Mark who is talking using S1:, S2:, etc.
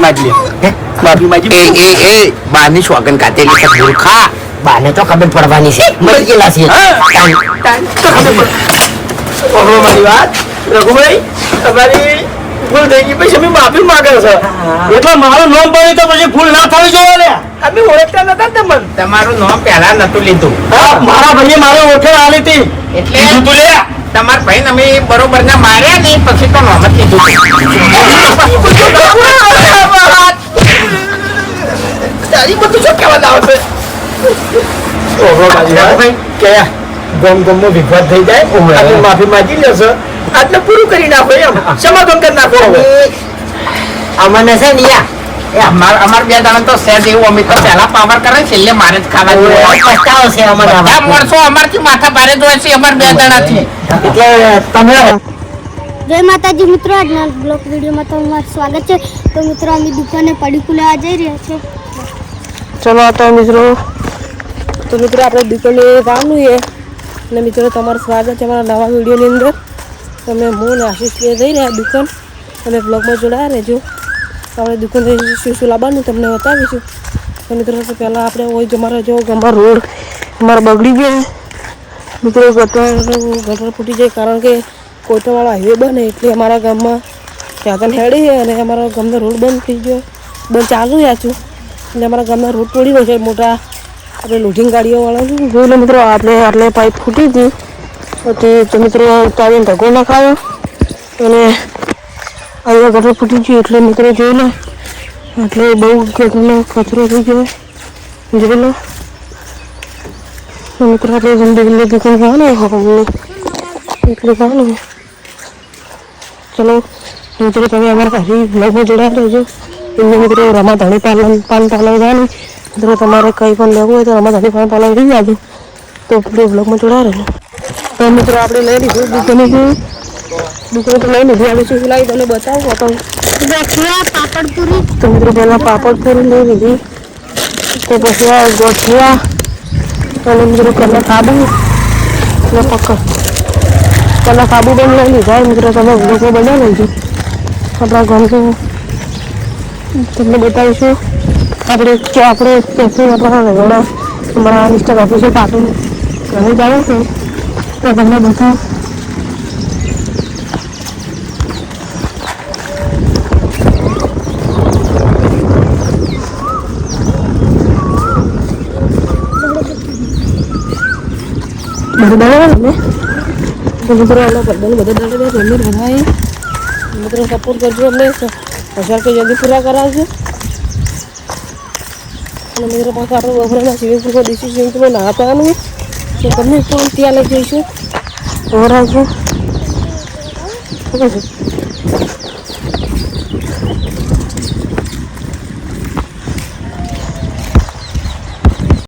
S1: માંગી માફી માંગી
S2: એ બાની સોગન કાતેલી છે મૂર્ખા.
S3: બાને તો ખબર પડવાની છે મરી ગયેલા છે
S1: ઓહો મારી વાત રઘુભાઈ તમારી ભૂલ થઈ ગઈ પછી અમે માફી માંગે છે
S4: એટલે મારું નામ પડ્યું તો પછી ભૂલ ના થવી જોઈએ ને.
S1: અમે ઓળખતા નતા તમને.
S2: તમારું નામ પહેલા નતું લીધું
S4: મારા ભાઈએ મારે ઓળખે આલી હતી
S2: એટલે
S4: કીધું તું લે.
S2: તમારા ભાઈ અમે બરોબર ના માર્યા ને પછી તો નામ જ કીધું.
S1: તારી બધું શું કહેવા આવે છે ઓહો મારી વાત કે ગમ વિવાદ થઈ જાય આપણે માફી માંગી લેશો આટલે પૂરું કરી નાખો એમ સમાધાન કરી નાખો હવે
S3: અમને છે ને
S2: અમાર બે જણા તો સેજ એવું અમે તો પહેલા પાવર કરે છે એટલે મારે જ ખાવા જોઈએ.
S3: પસ્તાવો છે અમારા
S2: બધા માણસો અમારથી માથા ભારે જોઈ છે અમાર બે જણાથી.
S3: એટલે તમે
S5: જય માતાજી મિત્રો, આજના બ્લોગ વિડીયોમાં તમારું સ્વાગત છે. તો મિત્રો અમે દુકાને પડીકું લેવા જઈ રહ્યા છે.
S6: ચલો તો મિત્રો આપણે દુકાને જવાનું છે અને મિત્રો તમારું સ્વાગત છે અમારા નવા વિડીયોની અંદર. તમે હું ને આશીષ જઈ રહ્યા દુકાન અને બ્લોગમાં જોડાયા રહેજો. આપણે દુકાન શું શું લાવવાનું તમને બતાવીશું. તો મિત્રો પહેલાં આપણે હોય અમારા જો અમારા રોડ અમારા બગડી ગયા મિત્રો. ગટર ફૂટી જાય કારણ કે કોટરવાળો હાઈવે બને એટલે અમારા ગામમાં સાધન હેડી છે અને અમારા ગામનો રોડ બંધ થઈ ગયો, બંધ ચાલુ રહ્યા છું એટલે અમારા ગામના રોડ તોડી રહ્યો છે મોટા આપણે લોડિંગ ગાડીઓવાળા. જોઈ લો મિત્રો આટલે પાઇપ ફૂટી હતી પછી તો મિત્રો ઉતારીને ધક્કો નાખાયો અને અહીંયા ગટર ફૂટી ગયું એટલે મિત્રો જોઈ લો એટલે બહુ ગટરનો કચરો થઈ ગયો જોઈ લો. મિત્રો આપણે જલ્દી દુકાન જવાનું એટલે જવાનું. ચલો મિત્રો તમે અમારા હરી બ્લોગમાં જોડાયા રહેજો. એમને મિત્રો રમાધાણી પાન પાર્લર જવાનું. મિત્રો તમારે કંઈ પણ લેવું હોય તો રમાધાણી પાન પાર્લર લઈ જાજો. તો બ્લોગમાં જોડાયા રહેજો. તો મિત્રો આપણે લઈ લીધું દુકાને તો લઈ લીધી. આપણે શું લાવી તમને બતાવું.
S5: પાપડપુરી
S6: તો મિત્રો પહેલાં પાપડપુરી લઈ લીધી, તો પછી આ ગોઠિયા અને મિત્રો પહેલાં સાબુ અને પકડ પહેલાં સાબુ પણ લઈ લીધા. મિત્રો તમે લોકો બનાવી લેજો. આપણા ગામનું તમને બતાવીશું. આપણે ત્યાંથી આપણા રગડા અમારા મિસ્ટર ઓફિસે પાટું ઘરે જાય છે તો તમને બતાવું. બધું બનાવે ને તો મિત્રો એના બધાને બધા દાડે જલ્દી બનાવે. મિત્રો સપોર્ટ કરજો અમને 1000 કે જલ્દી પૂરા કરાવજો. અને મિત્રો પાછા આપણે વઘરાના સ્વિમિંગ પુલમાં દેશી સ્વિમિંગ પુલમાં નાહવાનું તો તમને પણ ત્યાં લઈ જઈશું. ઓવર આવજો.